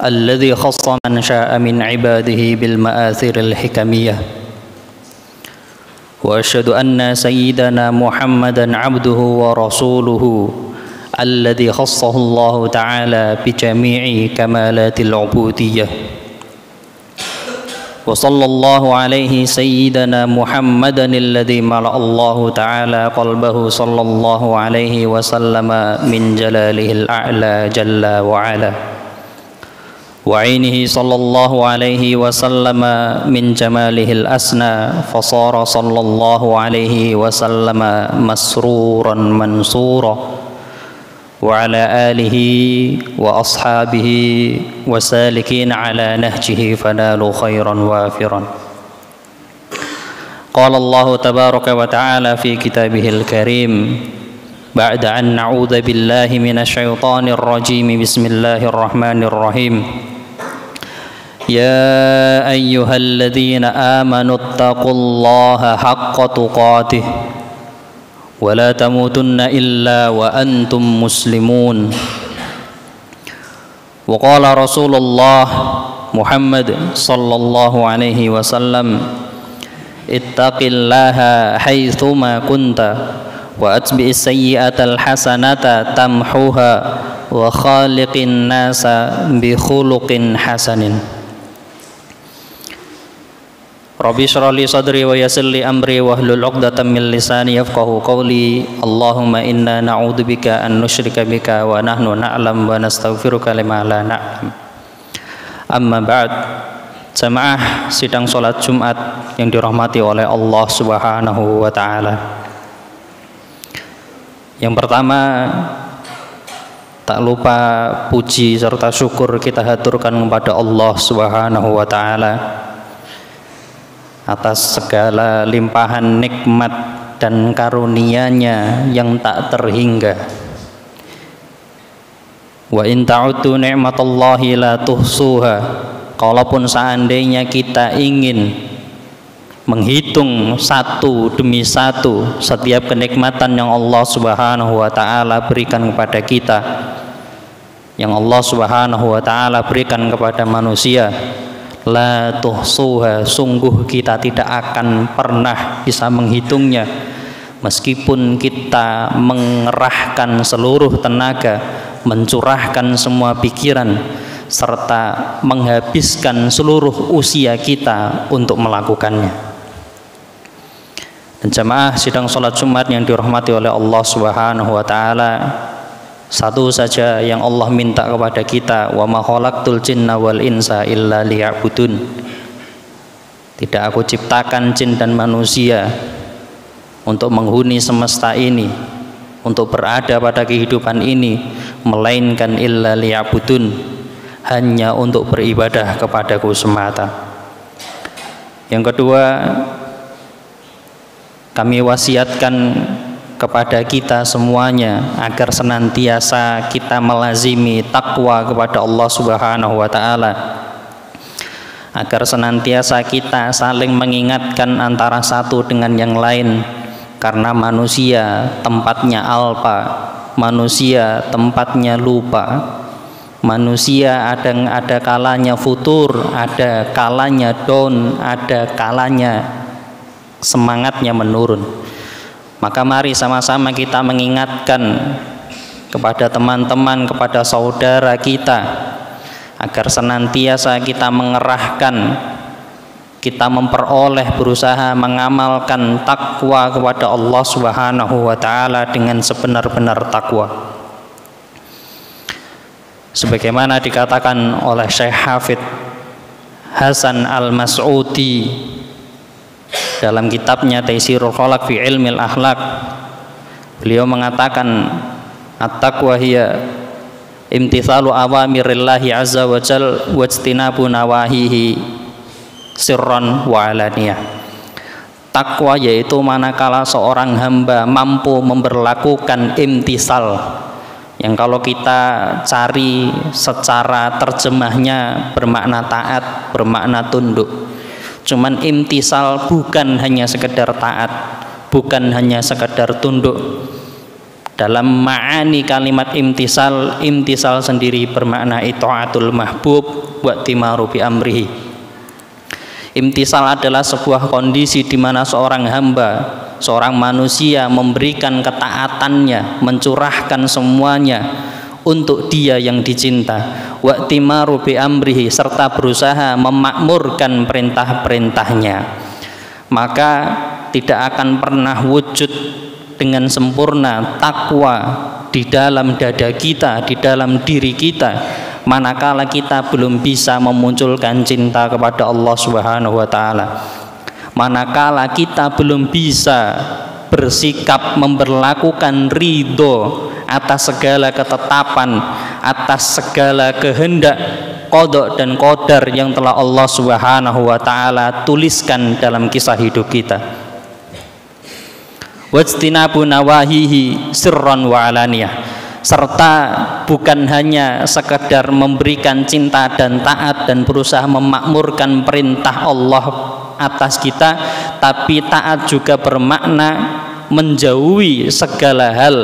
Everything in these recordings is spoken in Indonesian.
الذي خص من شاء من عباده بالمآثر الحكمية وأشهد أن سيدنا محمدا عبده ورسوله الذي خصه الله تعالى بجميع كمالات العبودية وصلى الله عليه سيدنا محمدا الذي ملأ الله تعالى قلبه صلى الله عليه وسلم من جلاله الأعلى جل وعلا وعينه صلى الله عليه وسلم من جماله الأسنى فصار صلى الله عليه وسلم مسرورا منصورا وعلى آله وأصحابه وسالكين على نهجه فنالوا خيرا وافرا. قال الله تبارك وتعالى في كتابه الكريم بعد أن نعوذ بالله من الشيطان الرجيم بسم الله الرحمن الرحيم يا أيها الذين آمنوا اتقوا الله حق تقاته ولا تموتن إلا وأنتم مسلمون. وقال رسول الله محمد صلى الله عليه وسلم اتق الله حيثما كنت وأتبع السيئة الحسنة تمحوها وخالق الناس بخلق حسن. Rabbi shrah li sadri wa yassir li amri wahlul 'uqdatam min lisani yafqahu qawli. Allahumma inna na'udzubika an nusyrika bika wa nahnu na'lam wa nastaghfiruka lima la na'lam. Amma ba'd. Jamaah sidang salat Jumat yang dirahmati oleh Allah Subhanahu wa taala. Yang pertama, tak lupa puji serta syukur kita haturkan kepada Allah Subhanahu wa taala atas segala limpahan nikmat dan karunia-Nya yang tak terhingga. Wa in ta'uddu ni'matallahi la tuhsuha. Kalaupun seandainya kita ingin menghitung satu demi satu setiap kenikmatan yang Allah Subhanahu wa taala berikan kepada kita, yang Allah Subhanahu wa taala berikan kepada manusia, la tuhsuha, sungguh kita tidak akan pernah bisa menghitungnya, meskipun kita mengerahkan seluruh tenaga, mencurahkan semua pikiran, serta menghabiskan seluruh usia kita untuk melakukannya. Dan jamaah sidang salat Jumat yang dirahmati oleh Allah Subhanahu wa taala, satu saja yang Allah minta kepada kita, wa ma khalaqtul jinna wal insa illa liya'budun. Tidak aku ciptakan jin dan manusia untuk menghuni semesta ini, untuk berada pada kehidupan ini, melainkan illa liya'budun, hanya untuk beribadah kepadaku semata. Yang kedua, kami wasiatkan kepada kita semuanya agar senantiasa kita melazimi takwa kepada Allah Subhanahu wa taala, agar senantiasa kita saling mengingatkan antara satu dengan yang lain, karena manusia tempatnya alpa, manusia tempatnya lupa, manusia ada kalanya futur, ada kalanya down, ada kalanya semangatnya menurun. Maka mari sama-sama kita mengingatkan kepada teman-teman, kepada saudara kita, agar senantiasa kita mengerahkan, kita memperoleh, berusaha mengamalkan takwa kepada Allah Subhanahu wa taala dengan sebenar-benar takwa. Sebagaimana dikatakan oleh Syekh Hafidz Hasan Al-Mas'udi dalam kitabnya Taisirul Khalaq fi Ilmil Akhlaq, beliau mengatakan at-taqwa hiya imtithalu awamirillahi azza wa jal wa ijtinabu nawahihi sirran wa alaniyah. Takwa yaitu manakala seorang hamba mampu memberlakukan imtisal, yang kalau kita cari secara terjemahnya bermakna taat, bermakna tunduk. Cuman imtisal bukan hanya sekedar taat, bukan hanya sekedar tunduk, Dalam ma'ani kalimat imtisal, imtisal sendiri bermakna ita'atul mahbub wa timaru bi amrihi. Imtisal adalah sebuah kondisi di mana seorang hamba, seorang manusia memberikan ketaatannya, mencurahkan semuanya untuk dia yang dicinta, wa timaru bi amrihi, serta berusaha memakmurkan perintah-perintahnya. Maka tidak akan pernah wujud dengan sempurna takwa di dalam dada kita, di dalam diri kita, manakala kita belum bisa memunculkan cinta kepada Allah Subhanahu wa taala. Manakala kita belum bisa bersikap memberlakukan ridho atas segala ketetapan, atas segala kehendak, qada dan qadar yang telah Allah Subhanahu wa taala tuliskan dalam kisah hidup kita. Wajtinabu nawahihi sirran wa alaniyah, serta bukan hanya sekedar memberikan cinta dan taat dan berusaha memakmurkan perintah Allah atas kita, tapi taat juga bermakna menjauhi segala hal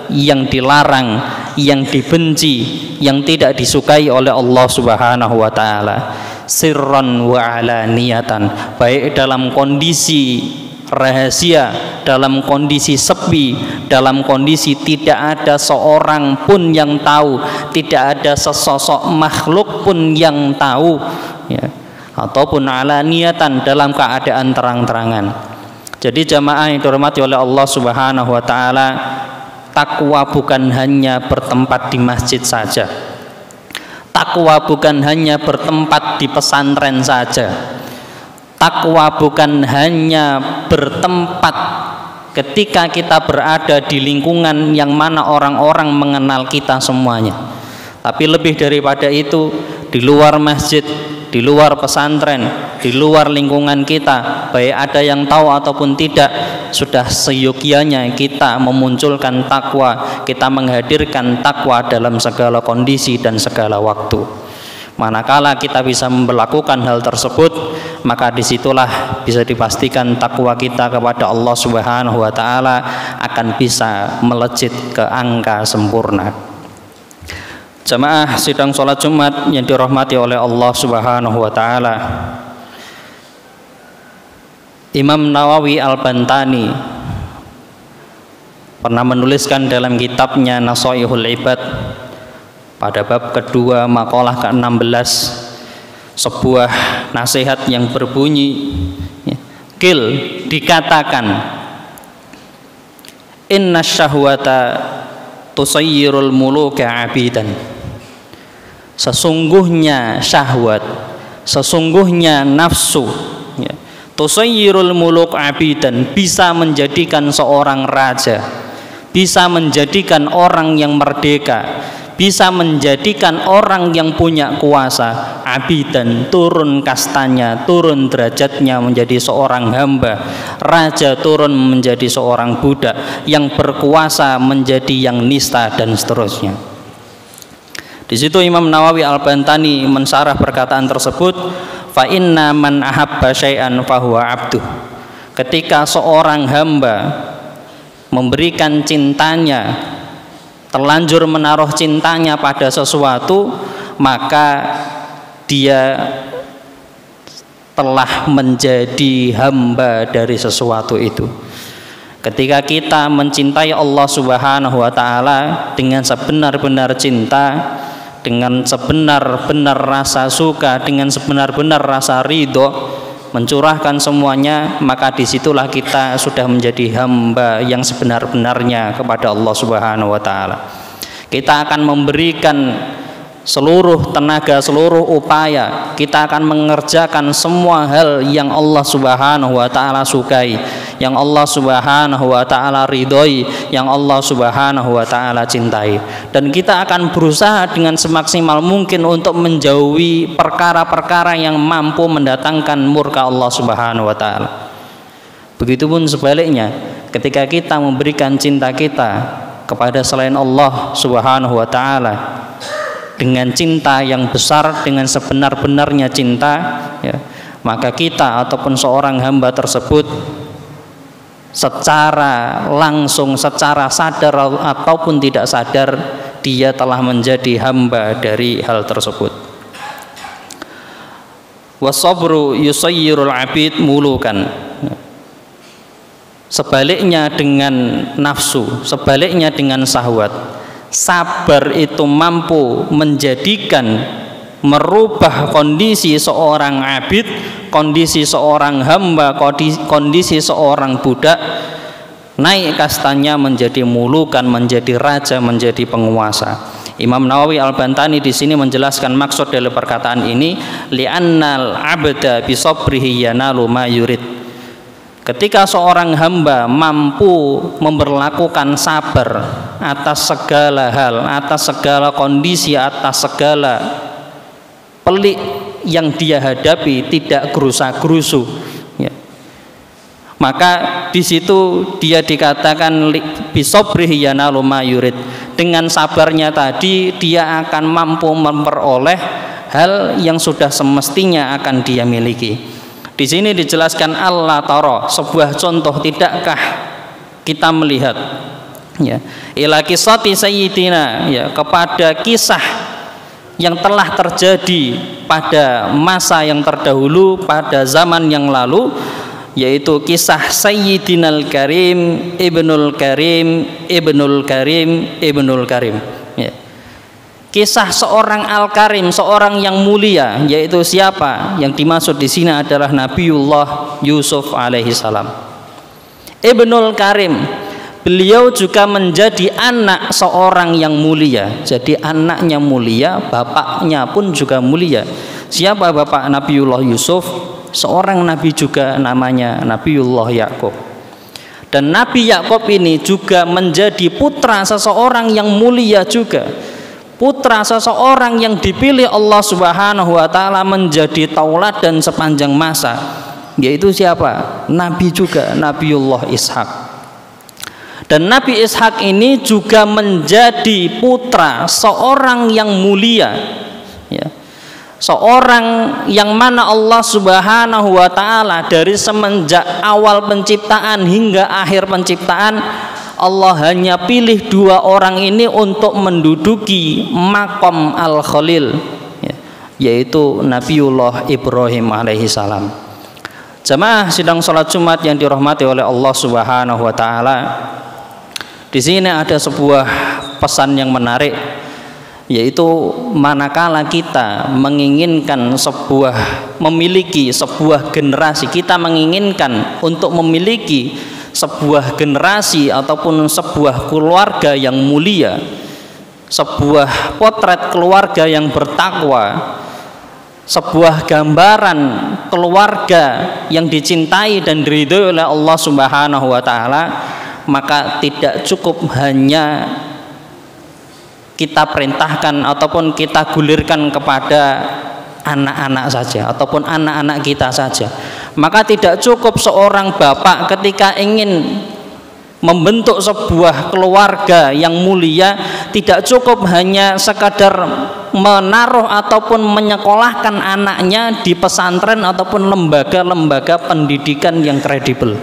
yang dilarang, yang dibenci, yang tidak disukai oleh Allah Subhanahu wa taala. Sirran wa alaniyatan, baik dalam kondisi rahasia, dalam kondisi sepi, dalam kondisi tidak ada seorang pun yang tahu, tidak ada sesosok makhluk pun yang tahu, ya, ataupun alaniyatan, dalam keadaan terang-terangan. Jadi jamaah yang dihormati oleh Allah Subhanahu wa taala, takwa bukan hanya bertempat di masjid saja. Takwa bukan hanya bertempat di pesantren saja. Takwa bukan hanya bertempat ketika kita berada di lingkungan yang mana orang-orang mengenal kita semuanya, tapi lebih daripada itu, di luar masjid, di luar pesantren, di luar lingkungan kita, baik ada yang tahu ataupun tidak, sudah seyogianya kita memunculkan takwa, kita menghadirkan takwa dalam segala kondisi dan segala waktu. Manakala kita bisa melakukan hal tersebut, maka disitulah bisa dipastikan takwa kita kepada Allah Subhanahu wa taala akan bisa melejit ke angka sempurna. Jamaah sidang sholat Jumat yang dirahmati oleh Allah Subhanahu wa taala, Imam Nawawi Al-Bantani pernah menuliskan dalam kitabnya Nasaihul Ibad pada bab kedua makalah ke-16 sebuah nasihat yang berbunyi, Qil, dikatakan, inna syahwata tusayyirul muluka abidan, sesungguhnya syahwat, sesungguhnya nafsu, ya, tusayyirul muluk abidan, bisa menjadikan seorang raja, bisa menjadikan orang yang merdeka, bisa menjadikan orang yang punya kuasa abidan, turun kastanya, turun derajatnya menjadi seorang hamba, raja turun menjadi seorang budak, yang berkuasa menjadi yang nista, dan seterusnya. Di situ Imam Nawawi Al-Bantani mensyarah perkataan tersebut, fa inna man ahabba syai'an fahuwa abduh. Ketika seorang hamba memberikan cintanya, terlanjur menaruh cintanya pada sesuatu, maka dia telah menjadi hamba dari sesuatu itu. Ketika kita mencintai Allah Subhanahu wa taala dengan sebenar-benar cinta, dengan sebenar-benar rasa suka, dengan sebenar-benar rasa ridho, mencurahkan semuanya, maka disitulah kita sudah menjadi hamba yang sebenar-benarnya kepada Allah Subhanahu wa taala. Kita akan memberikan seluruh tenaga, seluruh upaya, kita akan mengerjakan semua hal yang Allah Subhanahu wa taala sukai, yang Allah Subhanahu wa taala ridhoi, yang Allah Subhanahu wa taala cintai, dan kita akan berusaha dengan semaksimal mungkin untuk menjauhi perkara-perkara yang mampu mendatangkan murka Allah Subhanahu wa taala. Begitupun sebaliknya, ketika kita memberikan cinta kita kepada selain Allah Subhanahu wa taala dengan cinta yang besar, dengan sebenar-benarnya cinta, ya, maka kita ataupun seorang hamba tersebut secara langsung, secara sadar ataupun tidak sadar, dia telah menjadi hamba dari hal tersebut. Wasabru yusayyirul abid mulukan. Sebaliknya dengan nafsu, sebaliknya dengan syahwat, sabar itu mampu menjadikan, merubah kondisi seorang abid, kondisi seorang hamba, kondisi seorang budak, naik kastanya menjadi mulukan, menjadi raja, menjadi penguasa. Imam Nawawi Al-Bantani di sini menjelaskan maksud dari perkataan ini, li'annal abda bisabrihi yanalu ma yurid. Ketika seorang hamba mampu memberlakukan sabar atas segala hal, atas segala kondisi, atas segala pelik yang dia hadapi, tidak gerusa-gerusu, ya, maka di situ dia dikatakan bisabrihi yanalu ma yurid. Dengan sabarnya tadi dia akan mampu memperoleh hal yang sudah semestinya akan dia miliki. Di sini dijelaskan Allah tara, sebuah contoh, tidakkah kita melihat, ya, ila kisati sayyidina, ya, kepada kisah yang telah terjadi pada masa yang terdahulu, pada zaman yang lalu, yaitu kisah Sayyidinal Karim Ibnul Karim Ibnul Karim Ibnul Karim, ya. Kisah seorang Al-Karim, seorang yang mulia, yaitu siapa? Yang dimaksud di sini adalah Nabiullah Yusuf alaihi salam. Ibnul Karim, beliau juga menjadi anak seorang yang mulia. Jadi anaknya mulia, bapaknya pun juga mulia. Siapa bapak Nabiullah Yusuf? Seorang nabi juga, namanya Nabiullah Yakub. Dan Nabi Yakub ini juga menjadi putra seseorang yang mulia juga. Putra seseorang yang dipilih Allah Subhanahu wa taala menjadi tauladan sepanjang masa, yaitu siapa? Nabi juga, Nabiullah Ishak. Dan Nabi Ishak ini juga menjadi putra seorang yang mulia, ya. Seorang yang mana Allah Subhanahu wa taala dari semenjak awal penciptaan hingga akhir penciptaan, Allah hanya pilih dua orang ini untuk menduduki makom Al-Khalil, ya, yaitu Nabiullah Ibrahim alaihi salam. Jamaah sidang salat Jumat yang dirahmati oleh Allah Subhanahu wa taala. Di sini ada sebuah pesan yang menarik, yaitu manakala kita menginginkan memiliki sebuah generasi, kita menginginkan untuk memiliki sebuah generasi ataupun sebuah keluarga yang mulia, sebuah potret keluarga yang bertakwa, sebuah gambaran keluarga yang dicintai dan diridhoi oleh Allah Subhanahu wa taala, maka tidak cukup hanya kita perintahkan ataupun kita gulirkan kepada anak-anak saja ataupun anak-anak kita saja. Maka tidak cukup seorang bapak ketika ingin membentuk sebuah keluarga yang mulia, tidak cukup hanya sekadar menaruh ataupun menyekolahkan anaknya di pesantren ataupun lembaga-lembaga pendidikan yang kredibel.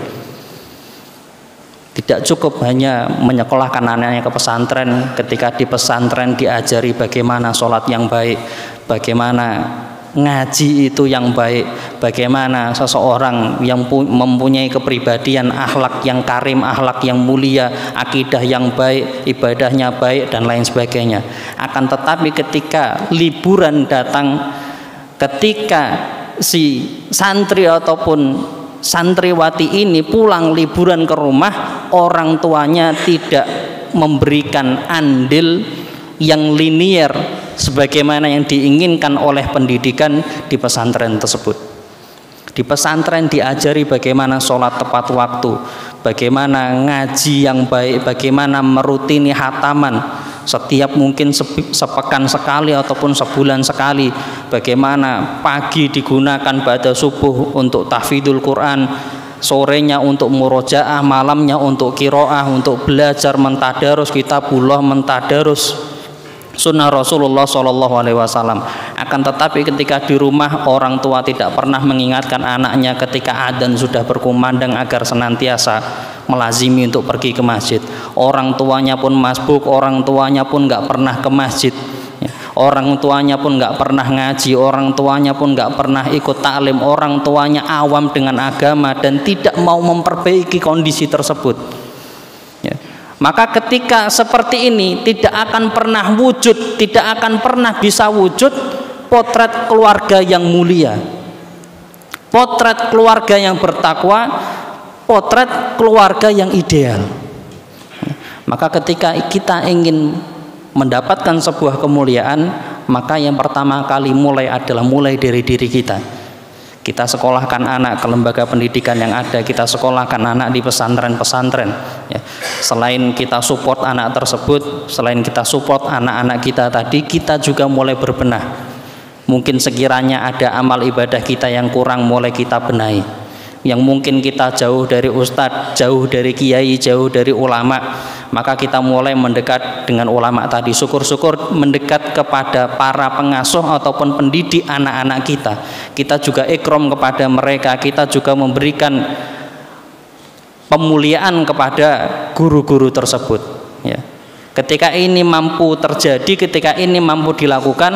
Tidak cukup hanya menyekolahkan anaknya ke pesantren, ketika di pesantren diajari bagaimana sholat yang baik, bagaimana ngaji itu yang baik, bagaimana seseorang yang mempunyai kepribadian akhlak yang karim, akhlak yang mulia, akidah yang baik, ibadahnya baik dan lain sebagainya. Akan tetapi ketika liburan datang, ketika si santri ataupun santriwati ini pulang liburan ke rumah, orang tuanya tidak memberikan andil yang linier sebagaimana yang diinginkan oleh pendidikan di pesantren tersebut. Di pesantren diajari bagaimana sholat tepat waktu, bagaimana ngaji yang baik, bagaimana merutini khataman setiap mungkin sepekan sekali ataupun sebulan sekali, bagaimana pagi digunakan pada subuh untuk tahfidzul Quran, sorenya untuk murojaah, malamnya untuk qiraah, untuk belajar mentadarus kitabullah, mentadarus sunnah Rasulullah SAW. Akan tetapi ketika di rumah orang tua tidak pernah mengingatkan anaknya ketika adzan sudah berkumandang agar senantiasa melazimi untuk pergi ke masjid. Orang tuanya pun masbuk, orang tuanya pun nggak pernah ke masjid, orang tuanya pun nggak pernah ngaji, orang tuanya pun nggak pernah ikut taklim, orang tuanya awam dengan agama dan tidak mau memperbaiki kondisi tersebut. Maka ketika seperti ini tidak akan pernah wujud, tidak akan pernah bisa wujud potret keluarga yang mulia, potret keluarga yang bertakwa, potret keluarga yang ideal. Maka ketika kita ingin mendapatkan sebuah kemuliaan, maka yang pertama kali adalah mulai dari diri kita. Kita sekolahkan anak ke lembaga pendidikan yang ada, kita sekolahkan anak di pesantren-pesantren. Selain kita support anak tersebut, selain kita support anak-anak kita tadi, kita juga mulai berbenah. Mungkin sekiranya ada amal ibadah kita yang kurang, mulai kita benahi. Yang mungkin kita jauh dari ustadz, jauh dari kiai, jauh dari ulama, maka kita mulai mendekat dengan ulama tadi. Syukur-syukur mendekat kepada para pengasuh ataupun pendidik anak-anak kita. Kita juga ikram kepada mereka, kita juga memberikan pemuliaan kepada guru-guru tersebut. Ketika ini mampu terjadi, ketika ini mampu dilakukan,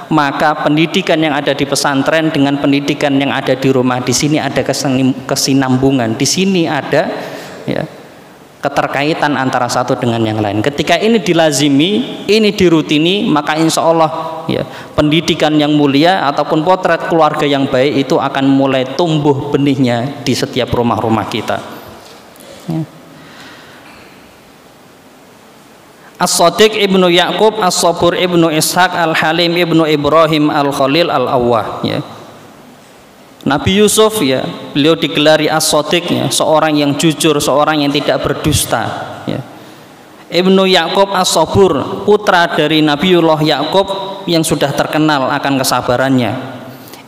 maka pendidikan yang ada di pesantren dengan pendidikan yang ada di rumah, di sini ada kesinambungan, di sini ada keterkaitan antara satu dengan yang lain. Ketika ini dilazimi, ini dirutini, maka insya Allah pendidikan yang mulia ataupun potret keluarga yang baik itu akan mulai tumbuh benihnya di setiap rumah-rumah kita. As-Shadiq ibnu Ya'qub, As-Sabur ibnu Ishaq, Al-Halim ibnu Ibrahim, Al-Khalil, Al-Awwah. Nabi Yusuf beliau digelari As-Shadiq, seorang yang jujur, seorang yang tidak berdusta. Ibnu Ya'qub As-Sabur, putra dari Nabiullah Ya'qub yang sudah terkenal akan kesabarannya.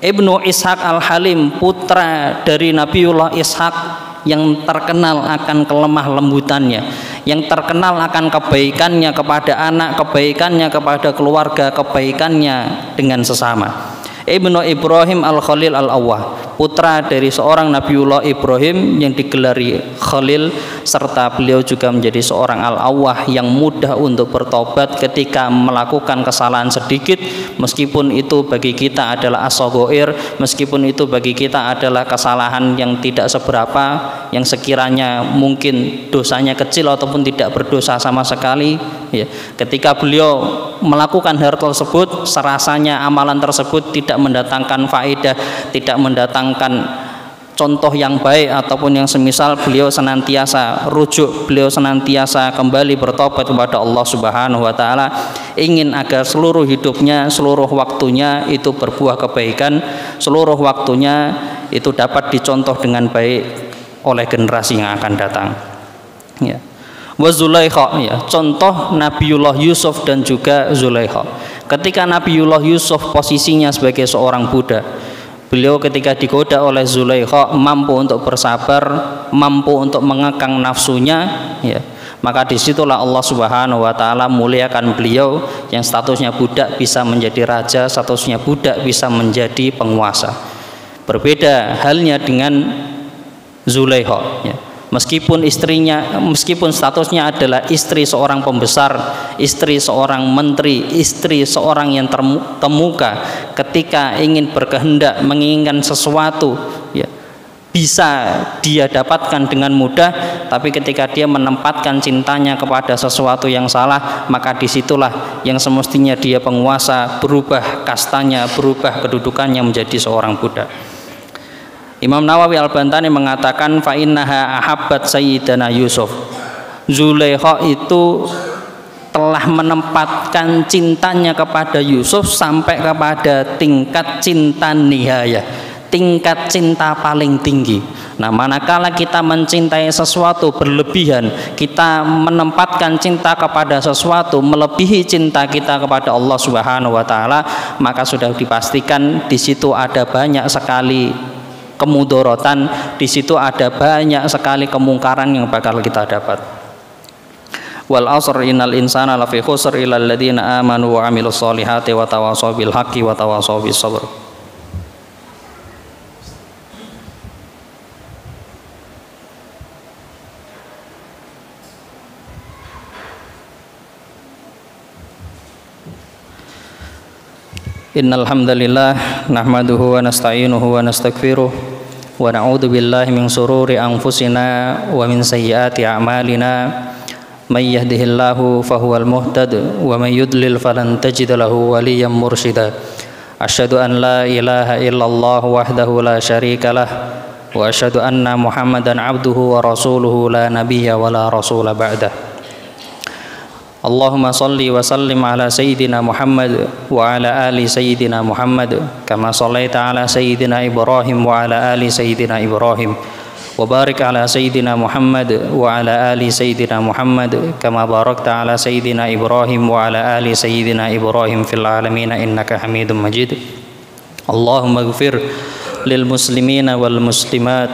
Ibnu Ishaq Al-Halim, putra dari Nabiullah Ishaq yang terkenal akan kelemah lembutannya, yang terkenal akan kebaikannya kepada anak, kebaikannya kepada keluarga, kebaikannya dengan sesama. Ibnu Ibrahim Al-Khalil Al-Awwah, putra dari seorang Nabiullah Ibrahim yang digelari Khalil, serta beliau juga menjadi seorang Al-Awwah yang mudah untuk bertobat ketika melakukan kesalahan sedikit, meskipun itu bagi kita adalah as-saghair, meskipun itu bagi kita adalah kesalahan yang tidak seberapa, yang sekiranya mungkin dosanya kecil ataupun tidak berdosa sama sekali. Ketika beliau melakukan hal tersebut, serasanya amalan tersebut tidak mendatangkan faedah, tidak mendatangkan contoh yang baik ataupun yang semisal, beliau senantiasa rujuk, beliau senantiasa kembali bertobat kepada Allah Subhanahu wa taala, ingin agar seluruh hidupnya, seluruh waktunya itu berbuah kebaikan, seluruh waktunya itu dapat dicontoh dengan baik oleh generasi yang akan datang. Wa Zulaikha, contoh Nabiullah Yusuf dan juga Zulaikha. Ketika Nabiullah Yusuf posisinya sebagai seorang budak, beliau ketika digoda oleh Zulaikha mampu untuk bersabar, mampu untuk mengekang nafsunya, maka disitulah Allah Subhanahu wa taala muliakan beliau, yang statusnya budak bisa menjadi raja, statusnya budak bisa menjadi penguasa. Berbeda halnya dengan Zulaikha, meskipun statusnya adalah istri seorang pembesar, istri seorang menteri, istri seorang yang terkemuka, ketika ingin berkehendak menginginkan sesuatu bisa dia dapatkan dengan mudah, tapi ketika dia menempatkan cintanya kepada sesuatu yang salah, maka disitulah yang semestinya dia penguasa berubah kastanya, berubah kedudukannya menjadi seorang budak. Imam Nawawi Al-Bantani mengatakan fa innaha ahabbat sayyidana Yusuf. Zulaikha itu telah menempatkan cintanya kepada Yusuf sampai kepada tingkat cinta nihaya, tingkat cinta paling tinggi. Nah, manakala kita mencintai sesuatu berlebihan, kita menempatkan cinta kepada sesuatu melebihi cinta kita kepada Allah Subhanahu wa taala, maka sudah dipastikan di situ ada banyak sekali kemudorotan, di situ ada banyak sekali kemungkaran yang bakal kita dapat. wal 'asr innal insana lafi khusr illal ladzina amanu wa 'amilus solihati wa tawashaw bil haqqi wa tawashaw bis sabr. Innal hamdalillah nahmaduhu wa nasta'inuhu wa nastaghfiruh wa na'udzu billahi min shururi anfusina wa min sayyiati a'malina may yahdihillahu fahuwal muhtad wa may yudlil falan tajida lahu waliyyan mursyida. Asyhadu an la ilaha illallah wahdahu la syarika lah wa asyhadu anna Muhammadan abduhu wa rasuluhu la nabiyya wa la rasula ba'dah. Allahumma salli wa sallim ala sayyidina Muhammad wa ala ali sayyidina Muhammad kama sallaita ala sayyidina Ibrahim wa ala ali sayyidina Ibrahim wa barik ala sayyidina Muhammad wa ala ali sayyidina Muhammad kama barakta ala sayyidina Ibrahim wa ala ali sayyidina Ibrahim fil alamin innaka Hamidum Majid. Allahumma ighfir lil muslimina wal muslimat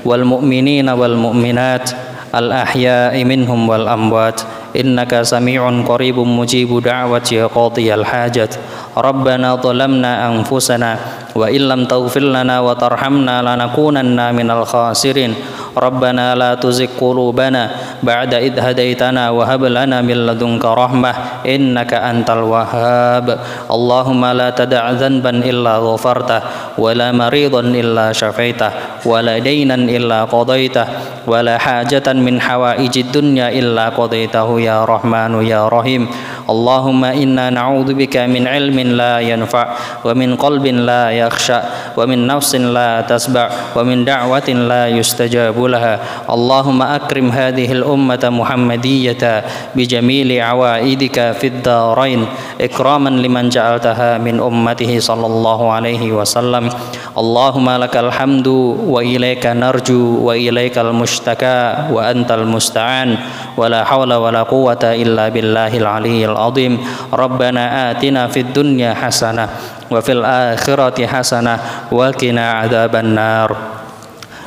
wal mu'minina wal mu'minat al ahya'i minhum wal amwat innaka sami'un qaribun mujibu da'wati ya qadiyal hajat. Rabbana zalamna anfusana wa illam taghfir lana wa tarhamna lanakunanna minal khasirin. Rabbana la tuzigh qulubana ba'da idh hadaitana wa hab lana min ladunka rahmah innaka antal wahhab. Allahumma la tada' dhanban illa ghafartah wa la maridan illa syafaitah wa la daynan illa qadaitah wa la hajatan min hawaijid dunya illa qadaitahu ya Rahmanu ya Rahim. Allahumma inna na'udzubika min ilmin la yanfa' wa min qalbin la yakhsha wa min nafsin la tasba' wa min da'watin la yustajabu laha. Allahumma akrim hadhihi al-ummata muhammadiyyata bi jamili awaidika fid darain ikraman liman ja'altaha min ummatihi sallallahu alaihi wasallam. Allahumma lakal hamdu wa ilaika narju wa ilaikal mushtaka wa antal musta'an wa la hawla wa la quwwata illa billahil aliyyil azim. Rabbana atina fid dunya hasanah wa fil akhirati hasanah wa qina adzaban nar.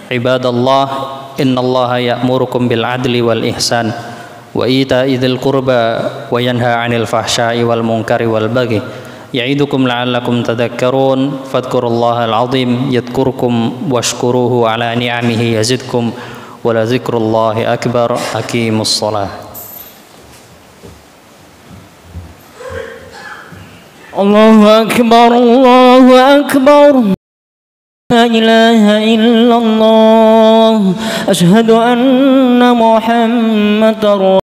Ibadallah, innallaha ya'murukum bil adli wal ihsan wa ita'i dzil qurba wa yanha 'anil fahsya'i wal munkari wal baghi ya'idukum la'allakum tadhakkarun. Fadhkurullahal azim yadhkurkum washkuruhu ala ni'amihi yazidkum wa la dzikrullahi akbar. Aqimus shalah. Allahu akbar, Allahu akbar. La ilaha illallah. Asyhadu anna Muhammadar